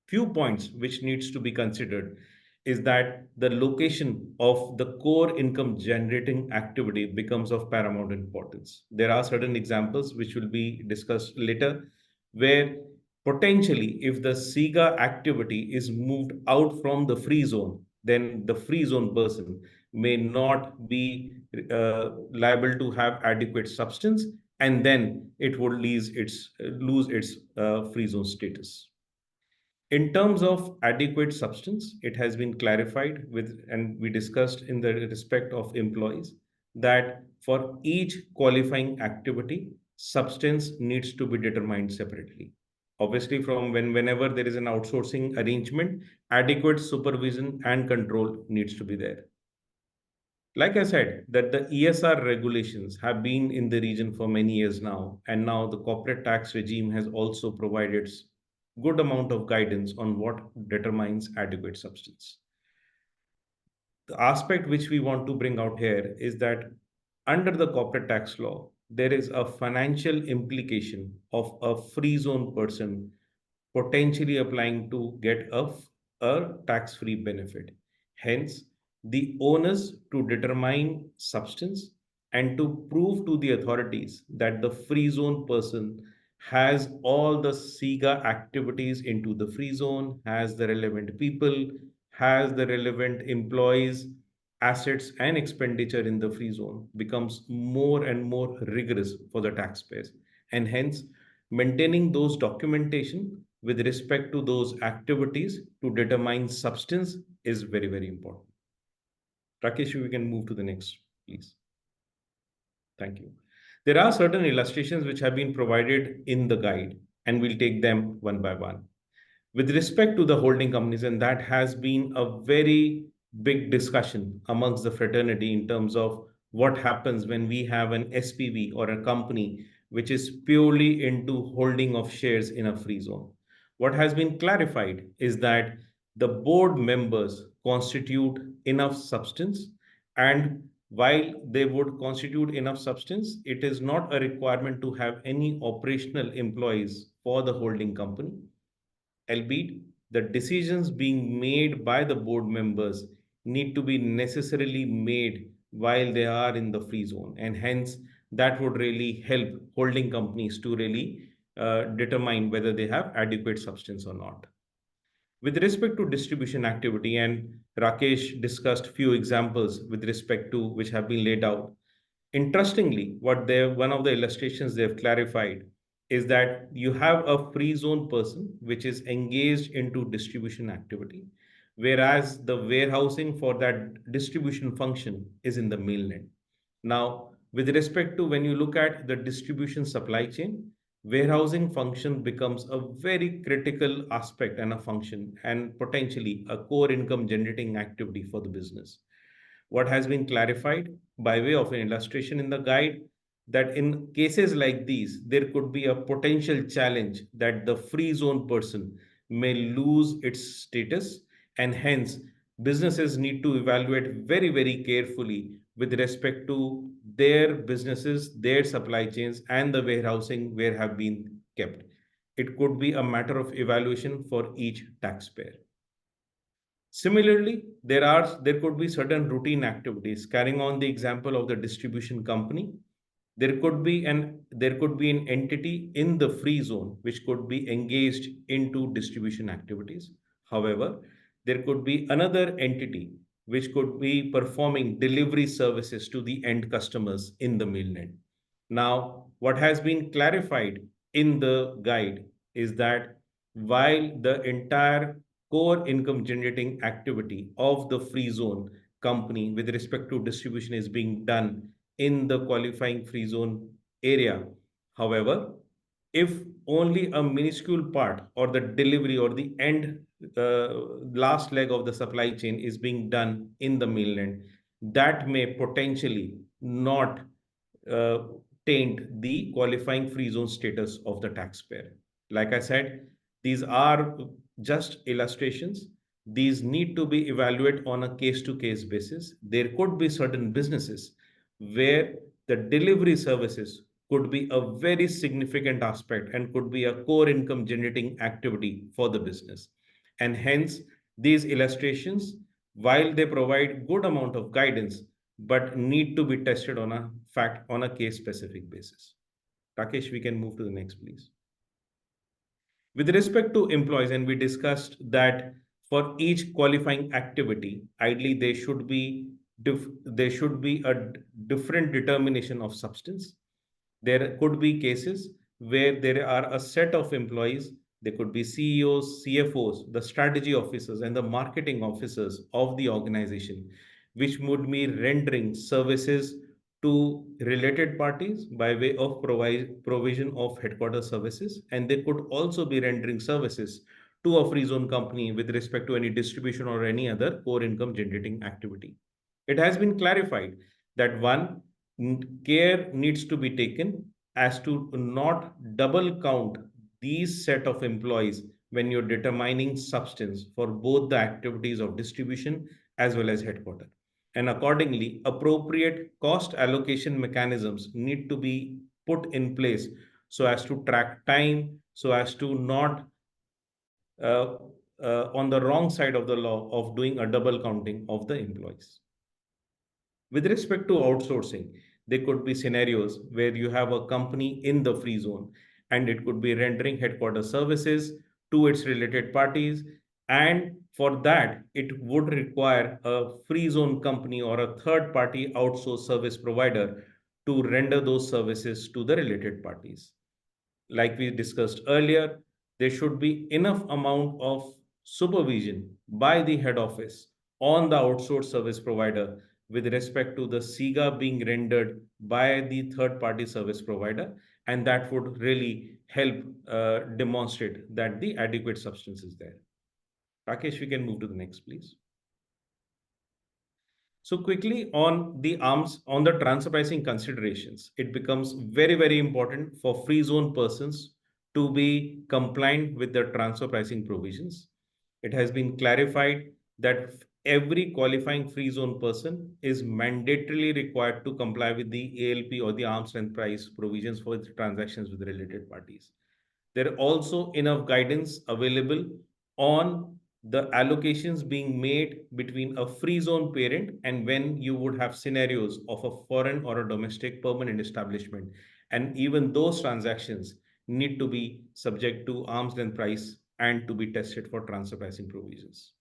Few points which needs to be considered is that the location of the core income generating activity becomes of paramount importance. There are certain examples which will be discussed later where potentially if the SIGA activity is moved out from the free zone, then the free zone person may not be liable to have adequate substance, and then it would lose its free zone status. In terms of adequate substance, it has been clarified with, and we discussed in the respect of employees, that for each qualifying activity, substance needs to be determined separately. Obviously, from whenever there is an outsourcing arrangement, adequate supervision and control needs to be there. Like I said, that the ESR regulations have been in the region for many years now, and now the corporate tax regime has also provided good amount of guidance on what determines adequate substance. The aspect which we want to bring out here is that under the corporate tax law, there is a financial implication of a free zone person potentially applying to get a tax-free benefit. Hence, the onus to determine substance and to prove to the authorities that the free zone person has all the SIGA activities into the free zone, has the relevant people, has the relevant employees, assets, and expenditure in the free zone becomes more and more rigorous for the taxpayers. And hence, maintaining those documentation with respect to those activities to determine substance is very, very important. Rakesh, we can move to the next, please. Thank you. There are certain illustrations which have been provided in the guide, and we'll take them one by one. With respect to the holding companies, and that has been a very big discussion amongst the fraternity in terms of what happens when we have an SPV or a company which is purely into holding of shares in a free zone. What has been clarified is that the board members constitute enough substance, and while they would constitute enough substance, it is not a requirement to have any operational employees for the holding company, albeit the decisions being made by the board members need to be necessarily made while they are in the free zone, and hence that would really help holding companies to really determine whether they have adequate substance or not. With respect to distribution activity, and Rakesh discussed few examples with respect to which have been laid out. Interestingly, one of the illustrations they have clarified is that you have a free zone person which is engaged into distribution activity, whereas the warehousing for that distribution function is in the mainland. Now, with respect to when you look at the distribution supply chain, warehousing function becomes a very critical aspect and a function, and potentially a core income generating activity for the business. What has been clarified by way of an illustration in the guide, that in cases like these, there could be a potential challenge that the free zone person may lose its status, and hence businesses need to evaluate very, very carefully with respect to their businesses, their supply chains, and the warehousing where have been kept. It could be a matter of evaluation for each taxpayer. Similarly, there could be certain routine activities. Carrying on the example of the distribution company, there could be an entity in the free zone which could be engaged into distribution activities. However, there could be another entity which could be performing delivery services to the end customers in the mainland. Now, what has been clarified in the guide is that while the entire core income generating activity of the free zone company with respect to distribution is being done in the qualifying free zone area. However, if only a minuscule part or the delivery or the end last leg of the supply chain is being done in the mainland, that may potentially not uh, taint the qualifying free zone status of the taxpayer. Like I said, these are just illustrations. These need to be evaluated on a case to case basis. There could be certain businesses where the delivery services could be a very significant aspect and could be a core income generating activity for the business. And hence, these illustrations, while they provide good amount of guidance, but need to be tested on a case specific basis. Rakesh, we can move to the next, please. With respect to employees, and we discussed that for each qualifying activity, ideally there should be a different determination of substance. There could be cases where there are a set of employees. There could be CEOs, CFOs, the strategy officers, and the marketing officers of the organization, which would be rendering services to related parties by way of provision of headquarter services. And they could also be rendering services to a free zone company with respect to any distribution or any other core income generating activity. It has been clarified that one, care needs to be taken as to not double count these set of employees when you're determining substance for both the activities of distribution as well as headquarter. And accordingly, appropriate cost allocation mechanisms need to be put in place so as to track time, so as to not uh, on the wrong side of the law of doing a double counting of the employees. With respect to outsourcing, there could be scenarios where you have a company in the free zone and it could be rendering headquarter services to its related parties. And for that, it would require a free zone company or a third party outsourced service provider to render those services to the related parties. Like we discussed earlier, there should be enough amount of supervision by the head office on the outsourced service provider with respect to the SIGA being rendered by the third party service provider, and that would really help demonstrate that the adequate substance is there. Rakesh, we can move to the next, please. So quickly on the arms, on the transfer pricing considerations, it becomes very, very important for free zone persons to be compliant with the transfer pricing provisions. It has been clarified that every qualifying free zone person is mandatorily required to comply with the ALP or the arm's length price provisions for the transactions with related parties. There are also enough guidance available on the allocations being made between a free zone parent and when you would have scenarios of a foreign or a domestic permanent establishment. And even those transactions need to be subject to arm's length price and to be tested for transfer pricing provisions.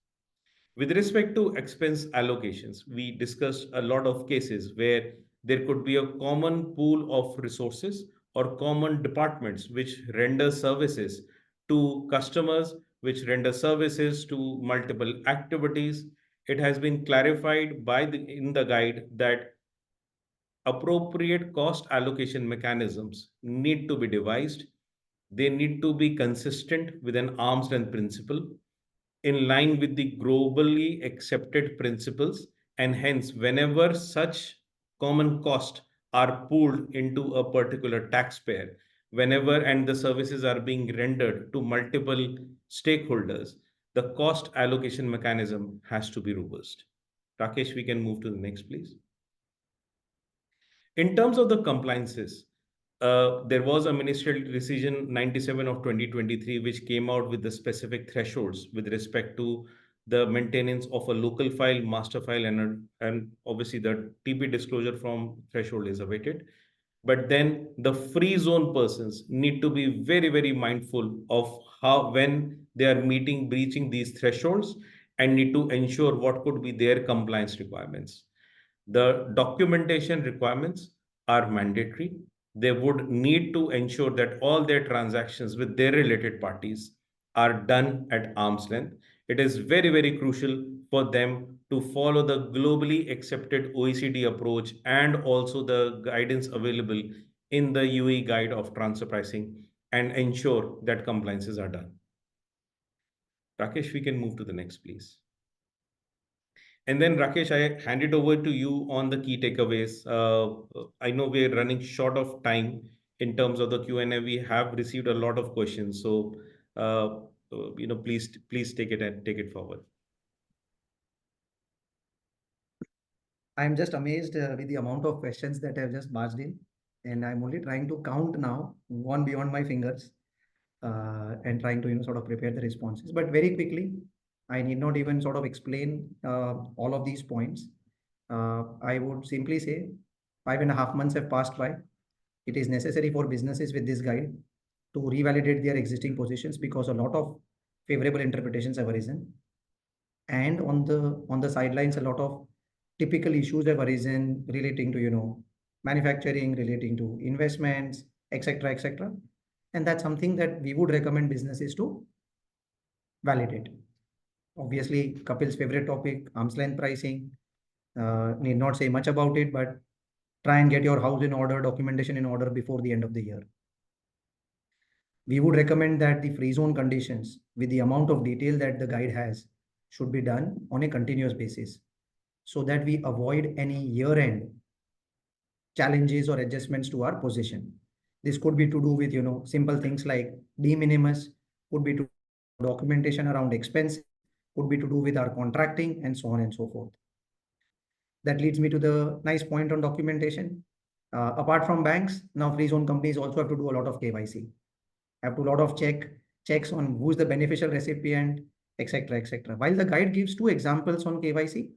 With respect to expense allocations, we discussed a lot of cases where there could be a common pool of resources or common departments which render services to customers, which render services to multiple activities. It has been clarified in the guide that appropriate cost allocation mechanisms need to be devised. They need to be consistent with an arm's length principle in line with the globally accepted principles, and hence whenever such common costs are pooled into a particular taxpayer, whenever and the services are being rendered to multiple stakeholders, the cost allocation mechanism has to be robust. Rakesh, we can move to the next, please. In terms of the compliances, there was a ministerial decision 97 of 2023, which came out with the specific thresholds with respect to the maintenance of a local file, master file, and obviously the TP disclosure from threshold is awaited. But then the free zone persons need to be very, very mindful of how, when they are breaching these thresholds, and need to ensure what could be their compliance requirements. The documentation requirements are mandatory. They would need to ensure that all their transactions with their related parties are done at arm's length. It is very, very crucial for them to follow the globally accepted OECD approach and also the guidance available in the UAE guide of transfer pricing and ensure that compliances are done. Rakesh, we can move to the next, please. And then, Rakesh, I hand it over to you on the key takeaways. I know we're running short of time in terms of the Q&A. We have received a lot of questions, so please take it and take it forward. I'm just amazed with the amount of questions that have just barged in, and I'm only trying to count now, one beyond my fingers, and trying to sort of prepare the responses. But very quickly, I need not even sort of explain all of these points. I would simply say 5.5 months have passed by. It is necessary for businesses with this guide to revalidate their existing positions because a lot of favorable interpretations have arisen. And on the sidelines, a lot of typical issues have arisen relating to manufacturing, relating to investments, etc., etc. And that's something that we would recommend businesses to validate. Obviously, Kapil's favorite topic, arm's length pricing. Need not say much about it, but try and get your house in order, documentation in order before the end of the year. We would recommend that the free zone conditions with the amount of detail that the guide has should be done on a continuous basis so that we avoid any year-end challenges or adjustments to our position. This could be to do with simple things like de minimis, could be to documentation around expense, could be to do with our contracting, and so on and so forth. That leads me to the nice point on documentation. Apart from banks, now free zone companies also have to do a lot of KYC, have to do a lot of checks on who's the beneficial recipient, etc., etc. While the guide gives two examples on KYC,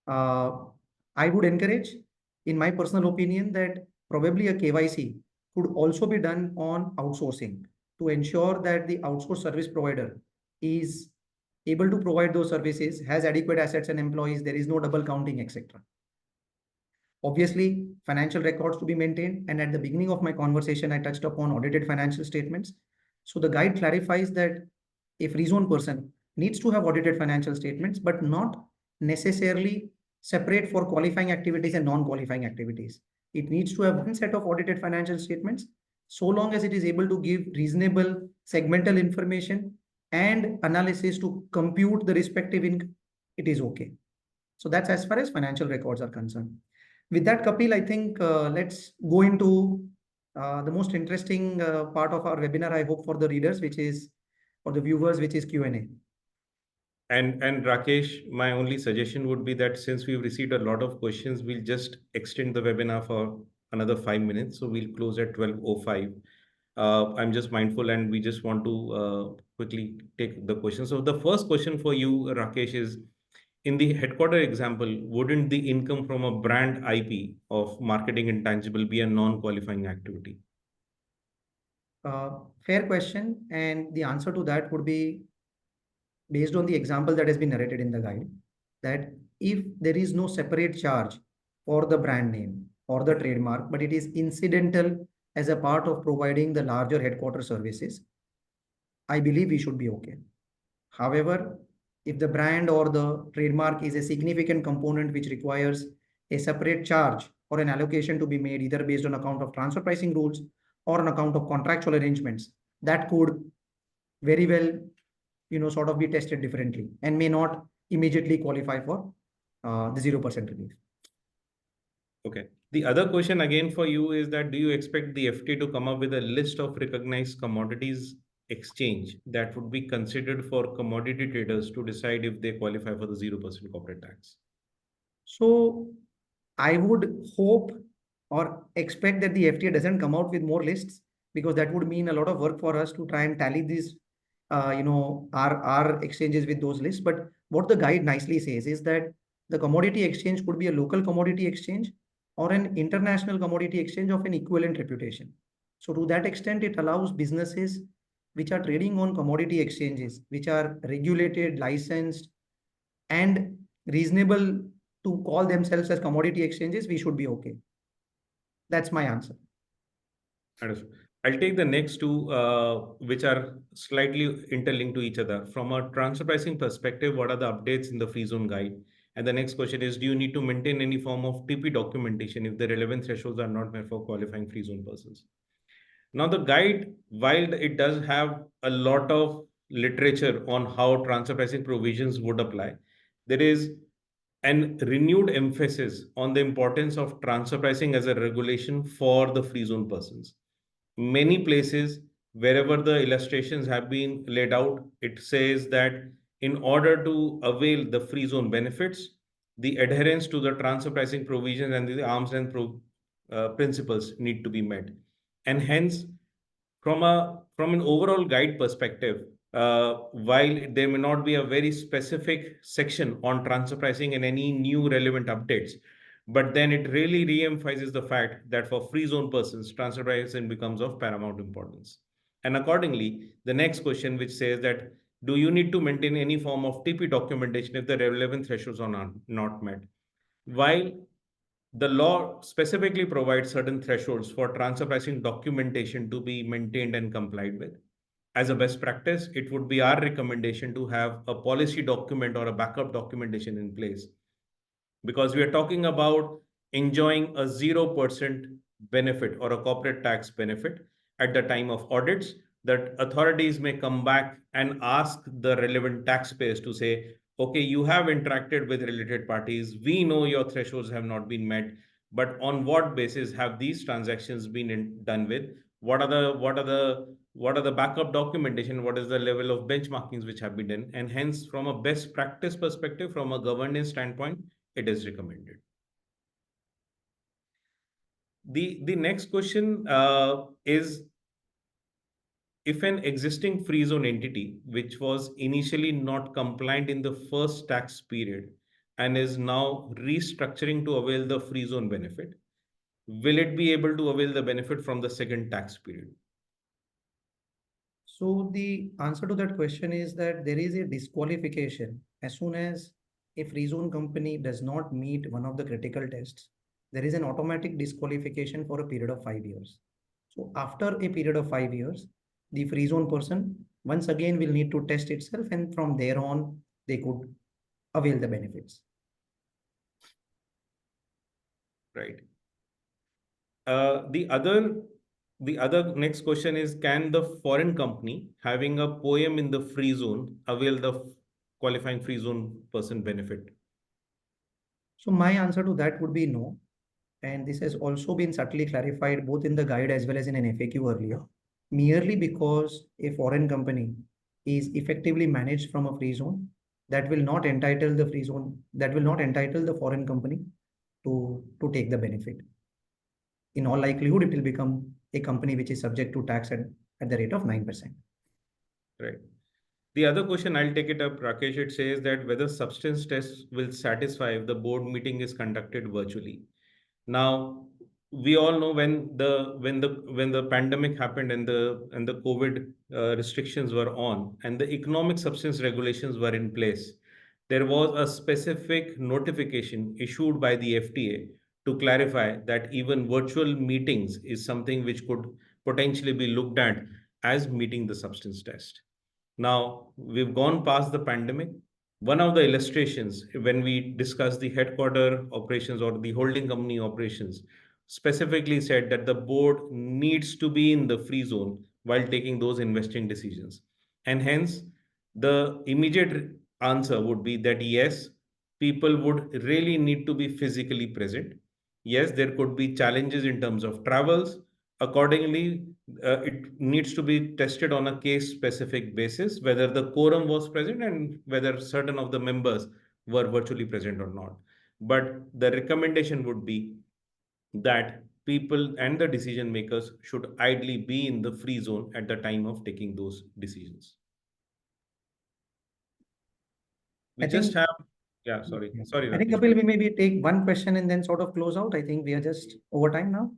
I would encourage, in my personal opinion, that probably a KYC could also be done on outsourcing to ensure that the outsourced service provider is able to provide those services, has adequate assets and employees, there is no double counting, etc. Obviously, financial records to be maintained. And at the beginning of my conversation, I touched upon audited financial statements. So the guide clarifies that a free zone person needs to have audited financial statements, but not necessarily separate for qualifying activities and non-qualifying activities. It needs to have one set of audited financial statements, so long as it is able to give reasonable segmental information and analysis to compute the respective income, it is okay. So that's as far as financial records are concerned. With that, Kapil, I think let's go into the most interesting part of our webinar, I hope, for the readers, which is for the viewers, which is Q&A. And Rakesh, my only suggestion would be that since we've received a lot of questions, we'll just extend the webinar for another 5 minutes. So we'll close at 12:05. I'm just mindful and we just want to quickly take the question. So the first question for you, Rakesh, is in the headquarter example, wouldn't the income from a brand IP of marketing intangible be a non-qualifying activity? Fair question. And the answer to that would be based on the example that has been narrated in the guide, that if there is no separate charge for the brand name or the trademark, but it is incidental as a part of providing the larger headquarter services, I believe we should be okay. However, if the brand or the trademark is a significant component which requires a separate charge or an allocation to be made either based on account of transfer pricing rules or on account of contractual arrangements, that could very well, sort of be tested differently and may not immediately qualify for the 0% relief. Okay. The other question again for you is that do you expect the FT to come up with a list of recognized commodities exchange that would be considered for commodity traders to decide if they qualify for the 0% corporate tax? So I would hope or expect that the FTA doesn't come out with more lists, because that would mean a lot of work for us to try and tally these, our exchanges with those lists. But what the guide nicely says is that the commodity exchange could be a local commodity exchange or an international commodity exchange of an equivalent reputation. So to that extent, it allows businesses which are trading on commodity exchanges, which are regulated, licensed, and reasonable to call themselves as commodity exchanges, we should be okay. That's my answer. Understood. I'll take the next two, which are slightly interlinked to each other. From a transfer pricing perspective, what are the updates in the free zone guide? And the next question is, do you need to maintain any form of TP documentation if the relevant thresholds are not met for qualifying free zone persons? Now, the guide, while it does have a lot of literature on how transfer pricing provisions would apply, there is an renewed emphasis on the importance of transfer pricing as a regulation for the free zone persons. Many places, wherever the illustrations have been laid out, it says that in order to avail the free zone benefits, the adherence to the transfer pricing provisions and the arm's length principles need to be met. And hence, from an overall guide perspective, while there may not be a very specific section on transfer pricing and any new relevant updates, but then it really re-emphasizes the fact that for free zone persons, transfer pricing becomes of paramount importance. And accordingly, the next question, which says that do you need to maintain any form of TP documentation if the relevant thresholds are not met? While the law specifically provides certain thresholds for transfer pricing documentation to be maintained and complied with, as a best practice, it would be our recommendation to have a policy document or a backup documentation in place, because we are talking about enjoying a 0% benefit or a corporate tax benefit at the time of audits, that authorities may come back and ask the relevant taxpayers to say, okay, you have interacted with related parties. We know your thresholds have not been met, but on what basis have these transactions been done with? What are the backup documentation? What is the level of benchmarkings which have been done? And hence, from a best practice perspective, from a governance standpoint, it is recommended. The next question is, if an existing free zone entity, which was initially not compliant in the first tax period and is now restructuring to avail the free zone benefit, will it be able to avail the benefit from the second tax period? So the answer to that question is that there is a disqualification as soon as a free zone company does not meet one of the critical tests. There is an automatic disqualification for a period of 5 years. So after a period of 5 years, the free zone person once again will need to test itself, and from there on, they could avail the benefits. Right. The other next question is, can the foreign company having a poem in the free zone avail the qualifying free zone person benefit? So my answer to that would be no. And this has also been subtly clarified both in the guide as well as in an FAQ earlier. Merely because a foreign company is effectively managed from a free zone, that will not entitle the free zone, that will not entitle the foreign company to take the benefit. In all likelihood, it will become a company which is subject to tax at the rate of 9%. Right. The other question, I'll take it up, Rakesh. It says that whether substance tests will satisfy if the board meeting is conducted virtually. Now, we all know when the pandemic happened and the COVID restrictions were on and the economic substance regulations were in place, there was a specific notification issued by the FTA to clarify that even virtual meetings is something which could potentially be looked at as meeting the substance test. Now, we've gone past the pandemic. One of the illustrations when we discuss the headquarter operations or the holding company operations specifically said that the board needs to be in the free zone while taking those investing decisions. And hence, the immediate answer would be that yes, people would really need to be physically present. Yes, there could be challenges in terms of travels. Accordingly, it needs to be tested on a case specific basis whether the quorum was present and whether certain of the members were virtually present or not. But the recommendation would be that people and the decision makers should ideally be in the free zone at the time of taking those decisions. We I just think, have, yeah, sorry, I think Rakesh. Kapil, we maybe take one question and then sort of close out. I think we are just over time now.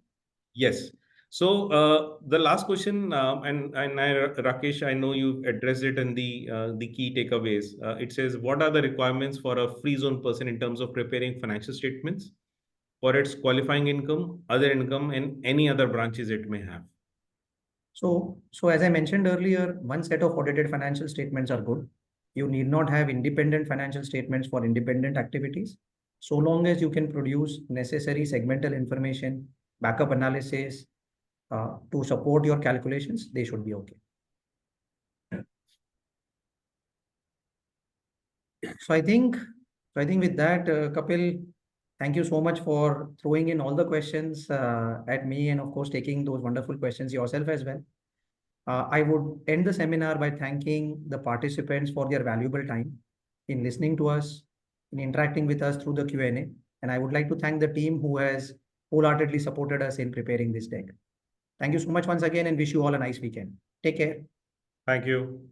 Yes. So the last question, Rakesh, I know you addressed it in the key takeaways. It says, what are the requirements for a free zone person in terms of preparing financial statements for its qualifying income, other income, and any other branches it may have? So as I mentioned earlier, one set of audited financial statements are good. You need not have independent financial statements for independent activities. So long as you can produce necessary segmental information, backup analysis to support your calculations, they should be okay. So I think with that, Kapil, thank you so much for throwing in all the questions at me and of course taking those wonderful questions yourself as well. I would end the seminar by thanking the participants for their valuable time in listening to us, in interacting with us through the Q&A. And I would like to thank the team who has wholeheartedly supported us in preparing this deck. Thank you so much once again and wish you all a nice weekend. Take care. Thank you.